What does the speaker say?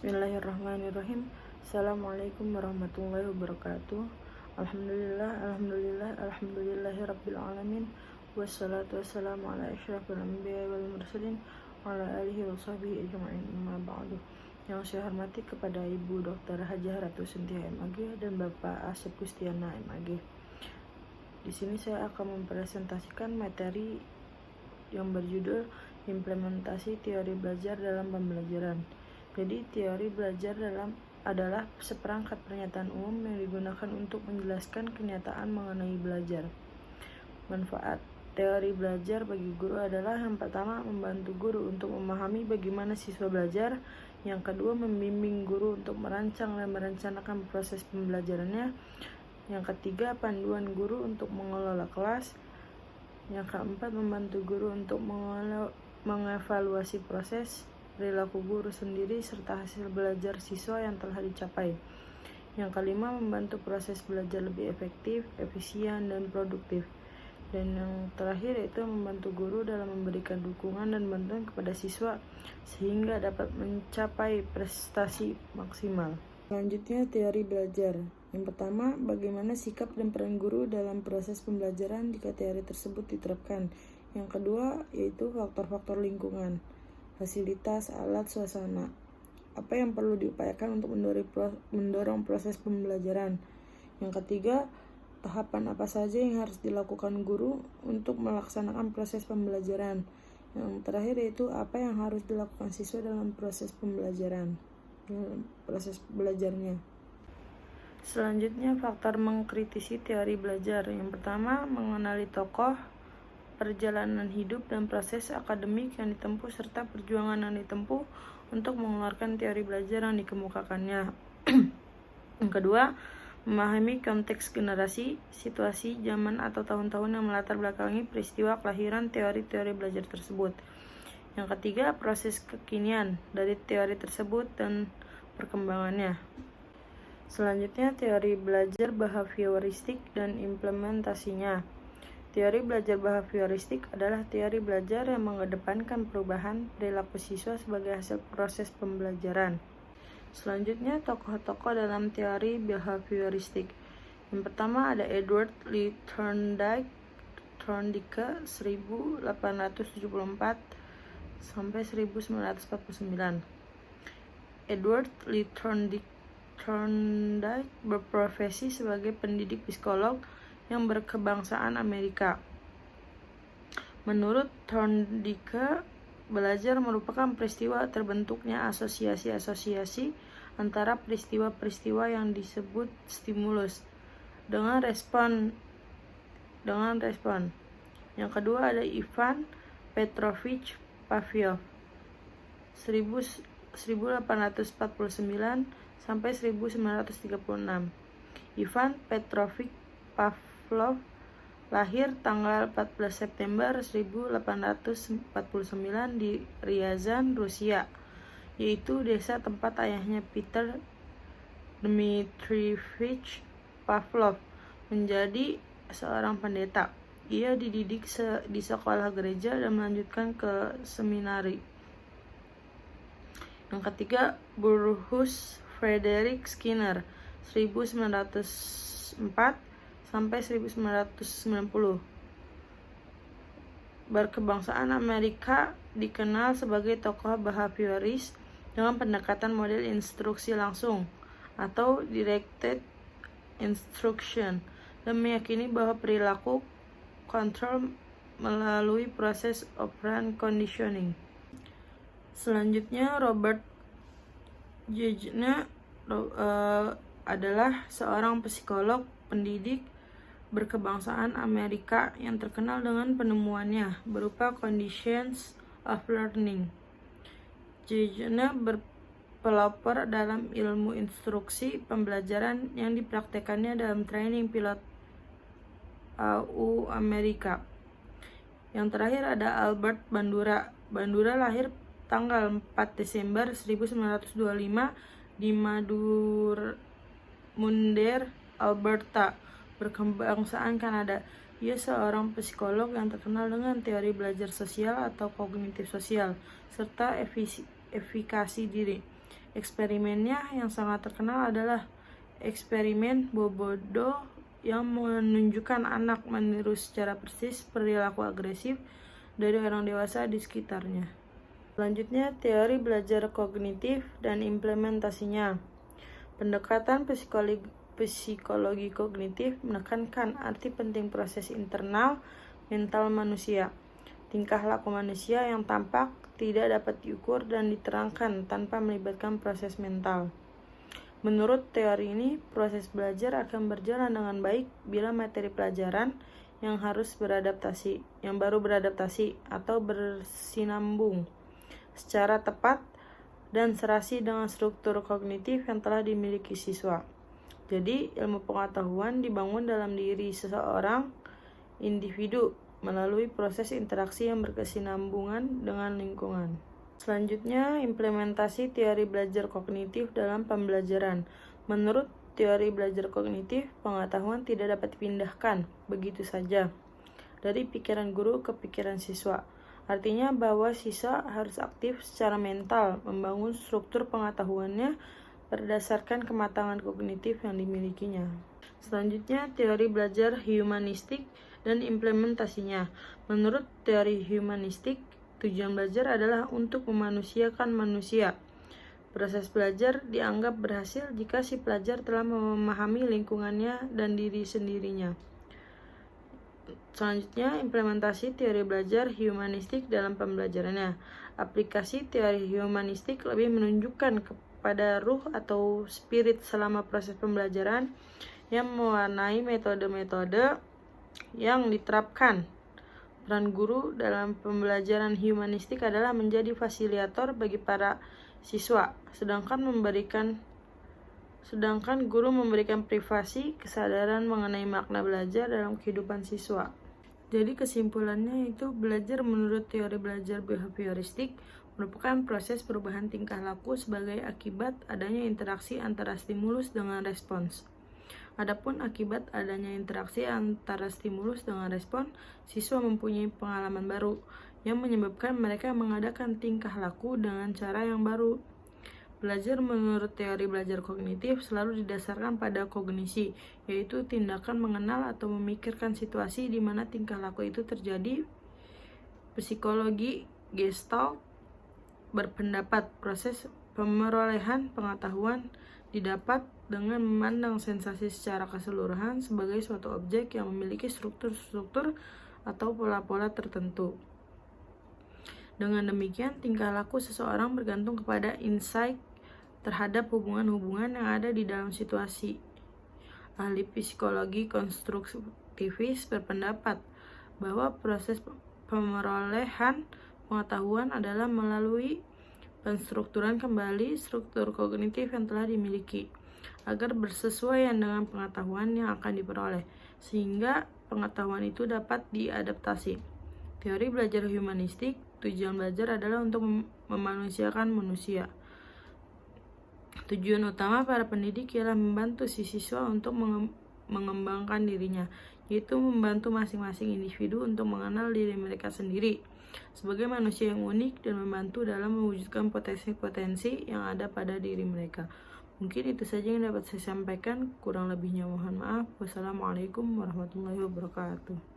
Bismillahirrahmanirrahim. Assalamualaikum warahmatullahi wabarakatuh. Alhamdulillahirabbil alamin. Wassalatu wassalamu ala asyrafil anbiya'i wal mursalin wa ala alihi wa sahbihi ajma'in. Amma ba'du. Yang saya hormati kepada Ibu Dr. Hajah Ratu Sintia MAG dan Bapak Asep Kustiana MAG. Di sini saya akan mempresentasikan materi yang berjudul implementasi teori belajar dalam pembelajaran. Jadi, teori belajar adalah seperangkat pernyataan umum yang digunakan untuk menjelaskan kenyataan mengenai belajar. Manfaat teori belajar bagi guru adalah yang pertama, membantu guru untuk memahami bagaimana siswa belajar. Yang kedua, membimbing guru untuk merancang dan merencanakan proses pembelajarannya. Yang ketiga, panduan guru untuk mengelola kelas. Yang keempat, membantu guru untuk mengevaluasi proses perilaku guru sendiri serta hasil belajar siswa yang telah dicapai. Yang kelima, membantu proses belajar lebih efektif, efisien, dan produktif. Dan yang terakhir yaitu membantu guru dalam memberikan dukungan dan bantuan kepada siswa sehingga dapat mencapai prestasi maksimal. Selanjutnya, teori belajar. Yang pertama, bagaimana sikap dan peran guru dalam proses pembelajaran jika teori tersebut diterapkan. Yang kedua, yaitu faktor-faktor lingkungan, fasilitas, alat, suasana. Apa yang perlu diupayakan untuk mendorong proses pembelajaran. Yang ketiga, tahapan apa saja yang harus dilakukan guru untuk melaksanakan proses pembelajaran. Yang terakhir yaitu apa yang harus dilakukan siswa dalam proses pembelajaran, dalam proses belajarnya. Selanjutnya, faktor mengkritisi teori belajar. Yang pertama, mengenali tokoh, perjalanan hidup dan proses akademik yang ditempuh serta perjuangan yang ditempuh untuk mengeluarkan teori belajar yang dikemukakannya. Yang kedua, memahami konteks generasi, situasi, zaman atau tahun-tahun yang melatar belakangi peristiwa kelahiran teori-teori belajar tersebut. Yang ketiga, proses kekinian dari teori tersebut dan perkembangannya. Selanjutnya, teori belajar behavioristik dan implementasinya. Teori belajar behavioristik adalah teori belajar yang mengedepankan perubahan perilaku siswa sebagai hasil proses pembelajaran. Selanjutnya, tokoh-tokoh dalam teori behavioristik. Yang pertama ada Edward Lee Thorndike 1874 sampai 1949. Edward Lee Thorndike berprofesi sebagai pendidik psikolog yang berkebangsaan Amerika. Menurut Thorndike, belajar merupakan peristiwa terbentuknya asosiasi-asosiasi antara peristiwa-peristiwa yang disebut stimulus dengan respon. Yang kedua ada Ivan Petrovich Pavlov 1849 sampai 1936. Ivan Petrovich Pavlov lahir tanggal 14 September 1849 di Ryazan, Rusia, yaitu desa tempat ayahnya Peter Dmitrievich Pavlov menjadi seorang pendeta. Ia dididik di sekolah gereja dan melanjutkan ke seminari. Yang ketiga, Burrhus Frederick Skinner 1904 sampai 1990. Berkebangsaan Amerika, dikenal sebagai tokoh behavioris dengan pendekatan model instruksi langsung atau directed instruction dan meyakini bahwa perilaku kontrol melalui proses operant conditioning. Selanjutnya, Robert Jejna adalah seorang psikolog pendidik berkebangsaan Amerika yang terkenal dengan penemuannya berupa conditions of learning. Jejna berpelopor dalam ilmu instruksi pembelajaran yang dipraktekannya dalam training pilot AU Amerika. Yang terakhir ada Albert Bandura. Bandura lahir tanggal 4 Desember 1925 di Munster, Alberta, berkebangsaan Kanada. Ia seorang psikolog yang terkenal dengan teori belajar sosial atau kognitif sosial, serta efikasi diri. Eksperimennya yang sangat terkenal adalah eksperimen Bobodo yang menunjukkan anak meniru secara persis perilaku agresif dari orang dewasa di sekitarnya. Selanjutnya, teori belajar kognitif dan implementasinya. Pendekatan psikologi kognitif menekankan arti penting proses internal mental manusia. Tingkah laku manusia yang tampak tidak dapat diukur dan diterangkan tanpa melibatkan proses mental. Menurut teori ini, proses belajar akan berjalan dengan baik bila materi pelajaran yang baru beradaptasi atau bersinambung secara tepat dan serasi dengan struktur kognitif yang telah dimiliki siswa. Jadi, ilmu pengetahuan dibangun dalam diri seseorang individu melalui proses interaksi yang berkesinambungan dengan lingkungan. Selanjutnya, implementasi teori belajar kognitif dalam pembelajaran. Menurut teori belajar kognitif, pengetahuan tidak dapat dipindahkan begitu saja dari pikiran guru ke pikiran siswa. Artinya bahwa siswa harus aktif secara mental membangun struktur pengetahuannya berdasarkan kematangan kognitif yang dimilikinya. Selanjutnya, teori belajar humanistik dan implementasinya. Menurut teori humanistik, tujuan belajar adalah untuk memanusiakan manusia. Proses belajar dianggap berhasil jika si pelajar telah memahami lingkungannya dan diri sendirinya. Selanjutnya, implementasi teori belajar humanistik dalam pembelajarannya. Aplikasi teori humanistik lebih menunjukkan kepada ruh atau spirit selama proses pembelajaran yang mewarnai metode-metode yang diterapkan. Peran guru dalam pembelajaran humanistik adalah menjadi fasilitator bagi para siswa, sedangkan guru memberikan privasi kesadaran mengenai makna belajar dalam kehidupan siswa. Jadi kesimpulannya itu belajar menurut teori belajar behavioristik merupakan proses perubahan tingkah laku sebagai akibat adanya interaksi antara stimulus dengan respons. Adapun akibat adanya interaksi antara stimulus dengan respon, siswa mempunyai pengalaman baru yang menyebabkan mereka mengadakan tingkah laku dengan cara yang baru. Belajar menurut teori belajar kognitif selalu didasarkan pada kognisi, yaitu tindakan mengenal atau memikirkan situasi di mana tingkah laku itu terjadi. Psikologi Gestalt berpendapat proses pemerolehan pengetahuan didapat dengan memandang sensasi secara keseluruhan sebagai suatu objek yang memiliki struktur-struktur atau pola-pola tertentu. Dengan demikian, tingkah laku seseorang bergantung kepada insight terhadap hubungan-hubungan yang ada di dalam situasi. Ahli psikologi konstruktivis berpendapat bahwa proses pemerolehan pengetahuan adalah melalui penstrukturan kembali struktur kognitif yang telah dimiliki agar bersesuaian dengan pengetahuan yang akan diperoleh, sehingga pengetahuan itu dapat diadaptasi. Teori belajar humanistik, tujuan belajar adalah untuk memanusiakan manusia. Tujuan utama para pendidik ialah membantu si siswa untuk mengembangkan dirinya, yaitu membantu masing-masing individu untuk mengenal diri mereka sendiri sebagai manusia yang unik dan membantu dalam mewujudkan potensi-potensi yang ada pada diri mereka. Mungkin itu saja yang dapat saya sampaikan, kurang lebihnya mohon maaf. Wassalamualaikum warahmatullahi wabarakatuh.